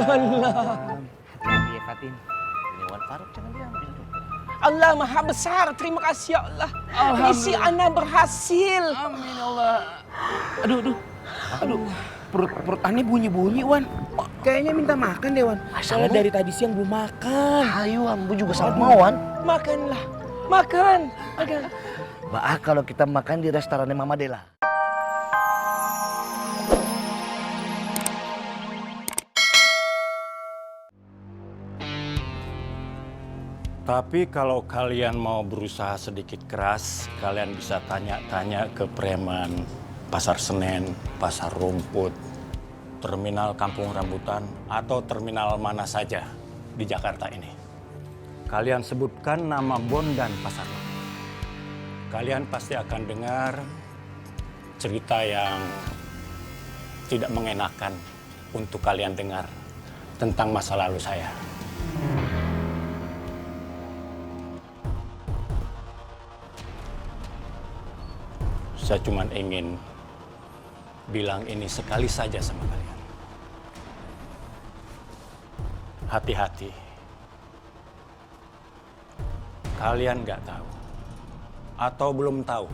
Waalaikumsalam. Hati-hati ya Fatin. Ini Wan Faruk jangan diambil dong. Allah maha besar, terima kasih ya Allah. Misi Ana berhasil. Amin Allah. Aduh. Perut aneh bunyi-bunyi, Wan. Kayaknya minta makan deh, Wan. Soalnya dari tadi siang belum makan. Ayo Ambu juga sama mau Wan. Makanlah, makan. Bah kalau kita makan di restorannya Mama Dela. Tapi kalau kalian mau berusaha sedikit keras, kalian bisa tanya-tanya ke preman, Pasar Senen, Pasar Rumput, Terminal Kampung Rambutan, atau terminal mana saja di Jakarta ini. Kalian sebutkan nama Bondan Pasar Rumput. Kalian pasti akan dengar cerita yang tidak mengenakan untuk kalian dengar tentang masa lalu saya. Saya cuma ingin bilang ini sekali saja sama kalian. Hati-hati. Kalian nggak tahu atau belum tahu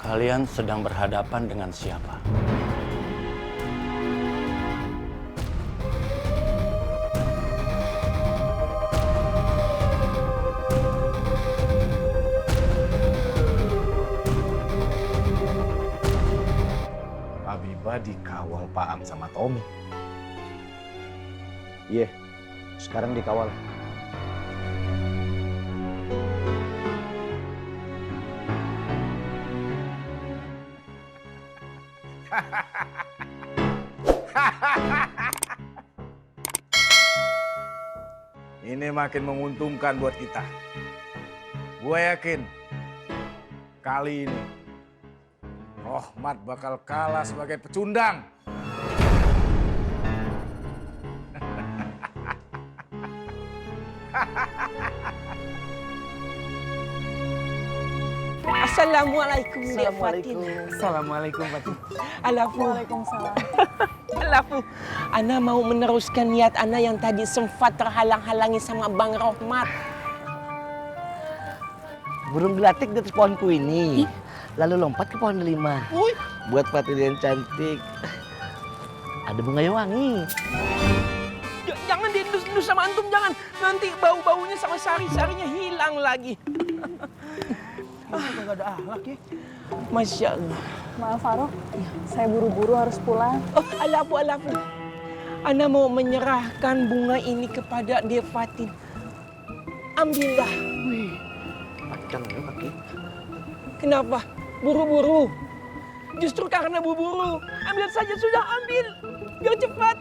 kalian sedang berhadapan dengan siapa. Habibah dikawal Pak Am sama Tommy. Iya, sekarang dikawal. Ini makin menguntungkan buat kita. Gue yakin kali ini Rohmat bakal kalah sebagai pecundang. Assalamualaikum ya Fatin. Assalamualaikum, Fatin. Alafu. Waalaikumsalam. Alafu. Ana mau meneruskan niat Ana yang tadi sempat terhalang-halangi sama Bang Rohmat. Burung gelatik di atas pohonku ini. Lalu lompat ke pohon delima. Buat Fatin yang cantik. Ada bunga yang wangi. Jangan diendus-endus sama antum, jangan. Nanti bau-baunya sama sari-sarinya hilang lagi. Gak ada ahlak ya. Masya Allah. Maaf Faruk, saya buru-buru harus pulang. Oh, alafu. Ana mau menyerahkan bunga ini kepada Devatin. Ambillah. Macam ya pakai. Kenapa? Buru-buru. Justru karena buru-buru. Ambil saja sudah, ambil. Biar cepat.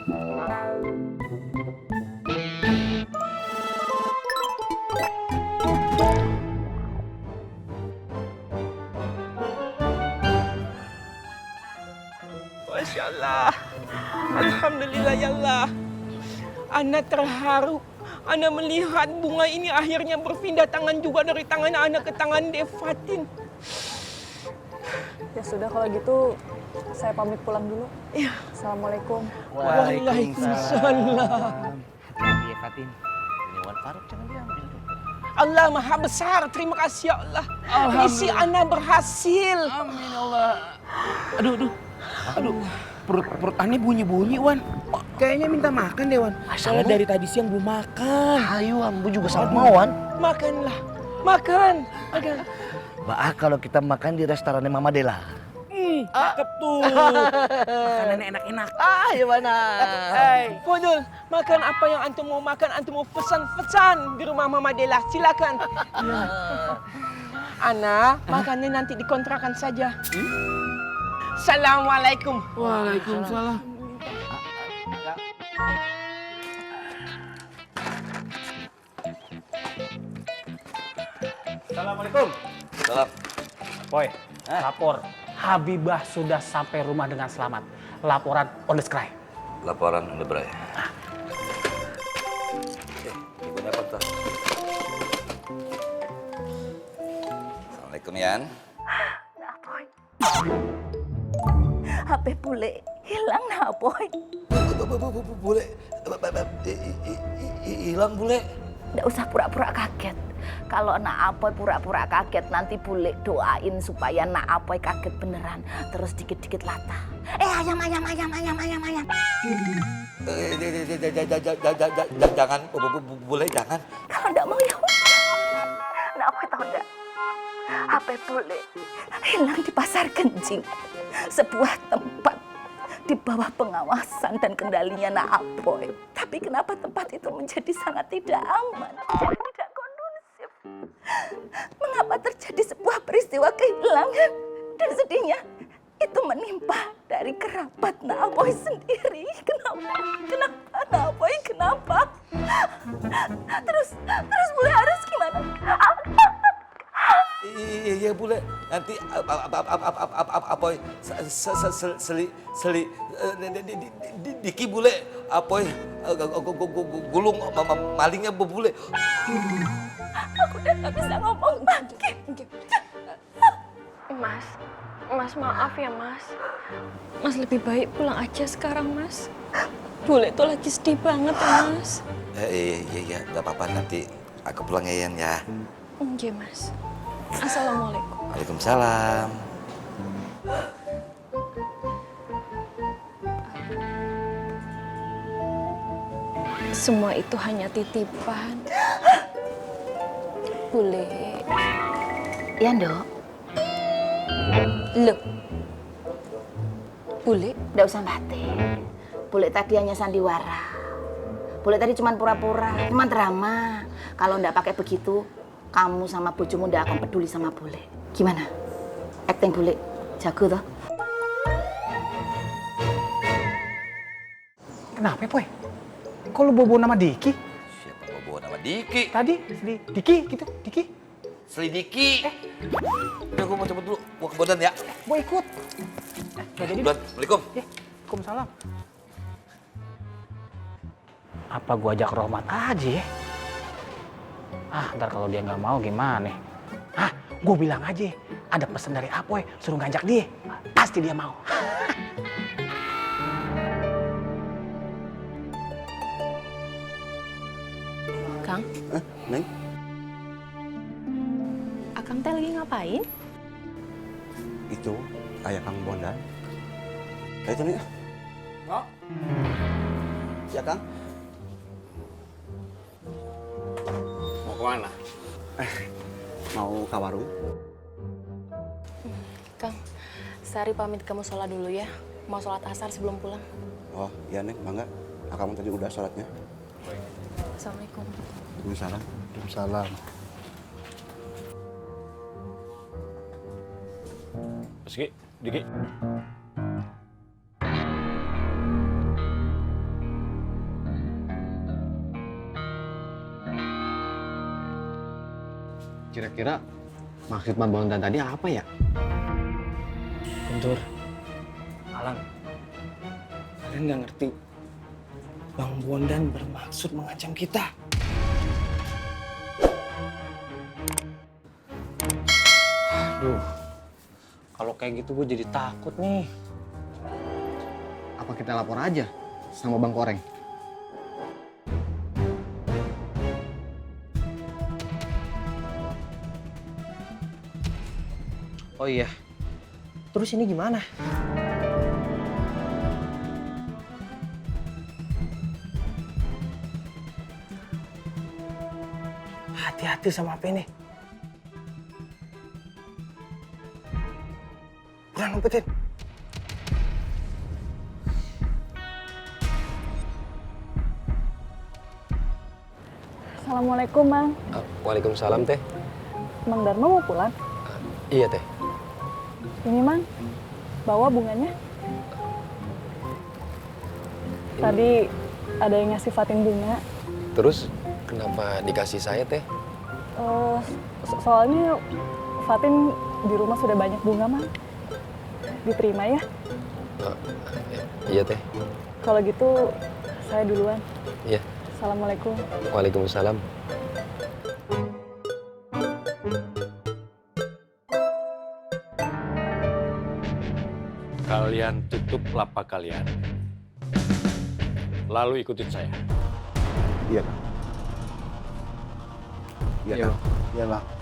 Masya Allah. Alhamdulillah ya Allah. Ana terharu. Ana melihat bunga ini akhirnya berpindah tangan juga dari tangan Ana ke tangan Devatin. Ya sudah kalau gitu saya pamit pulang dulu. Ya. Assalamualaikum. Waalaikumsalam. Hati-hati ya Fatin. Ini Wan Faruk jangan diambil dong. Allah maha besar, terima kasih ya Allah. Misi Ana berhasil. Amin Allah. Aduh. Perut aneh bunyi-bunyi, Wan. Kayaknya minta makan deh, Wan. Soalnya dari tadi siang belum makan. Ayo Ambu juga sama mau Wan. Makanlah, makan. Bah kalau kita makan di restorannya Mama Dela. Cakep tuh. Makanan enak-enak. Gimana? Fadul, makan apa yang antum mau makan, antum mau pesan-pesan di rumah Mama Dela, silakan. Ana, makannya nanti dikontrakan saja. Assalamualaikum. Waalaikumsalam. Assalamualaikum. Salam. Boy, lapor. Habibah sudah sampai rumah dengan selamat. Laporan on the sky. Laporan on the bray. Ibu dapat tuh. Assalamualaikum Yan. Nah, Boy. HP bule hilang nah, Boy. Bule, hilang bule. Nggak usah pura-pura kaget. Kalau Nak Apoy pura-pura kaget, nanti bule doain supaya Nak Apoy kaget beneran. Terus dikit-dikit latah. Ayam. Jangan, bule jangan. Kalau nggak mau ya udah. Nak Apoy tahu nggak? HP bule hilang di Pasar Genjing. Sebuah tempat di bawah pengawasan dan kendalinya Nak Apoy. Tapi kenapa tempat itu menjadi sangat tidak aman, tidak kondusif? Mengapa terjadi sebuah peristiwa kehilangan dan sedihnya itu menimpa dari kerabat Nak Apoy sendiri? Kenapa? Nak Apoy kenapa? Terus bule harus gimana? Iya bule, nanti Apoy Diki bule, Apoy gulung malingnya bule. Aku udah gak bisa ngomong lagi. Mas maaf ya Mas. Mas lebih baik pulang aja sekarang Mas. Bule tuh lagi sedih banget ya Mas. Iya, gak apa-apa nanti aku pulang ya Yan ya. Oke Mas. Assalamualaikum. Waalaikumsalam. Semua itu hanya titipan. Bule. Ya, Ndok. Loh. Bule? Nggak usah batin. Bule tadi hanya sandiwara. Bule tadi cuma pura-pura, cuma drama. Kalau nggak pakai begitu, kamu sama bojomu nggak akan peduli sama bule. Gimana? Acting bule, jago toh? Kenapa, Poy? Kok lu bawa nama Diki? Siapa bawa nama Diki? Tadi, Diki gitu, Diki. Selidiki. Udah gue mau cabut dulu, gua ke Bondan ya. Gua ikut. Gak jadi. Assalamualaikum. Waalaikumsalam. Apa gua ajak Rohmat aja ya? Ntar kalau dia nggak mau gimana? Gua bilang aja, ada pesan dari Apoy, suruh ngajak dia. Pasti dia mau. Kang? Neng? Akang teh lagi ngapain? Itu ayah Kang Bondan. Itu nih. Oh. Ya Kang. Mau kemana? Mau ke warung? Kang, Sari pamit kamu sholat dulu ya. Mau sholat asar sebelum pulang. Oh iya Neng, bangga. Kamu tadi udah sholatnya. Assalamualaikum. Waalaikumsalam. Waalaikumsalam. Rizky, Diki. Kira-kira maksud Bang Bondan tadi apa ya? Guntur, Alang, kalian nggak ngerti. Bang Bondan bermaksud mengancam kita. Aduh, kalau kayak gitu gue jadi takut nih. Apa kita lapor aja sama Bang Koreng? Oh iya, terus ini gimana? Hati-hati sama apa ini? Buruan umpetin. Assalamualaikum, Mang. Waalaikumsalam, Teh. Mang Dharma mau pulang? Iya, Teh. Ini, Mang. Bawa bunganya. Tadi ada yang ngasih Fatin bunga. Terus kenapa dikasih saya, Teh? Soalnya Fatin di rumah sudah banyak bunga, Mang. Diterima ya? Iya, Teh. Kalau gitu, saya duluan. Iya. Assalamualaikum. Waalaikumsalam. Kalian tutup lapak kalian. lalu ikutin saya. Iya, Kang. Iya, Kang. Iya, Bang.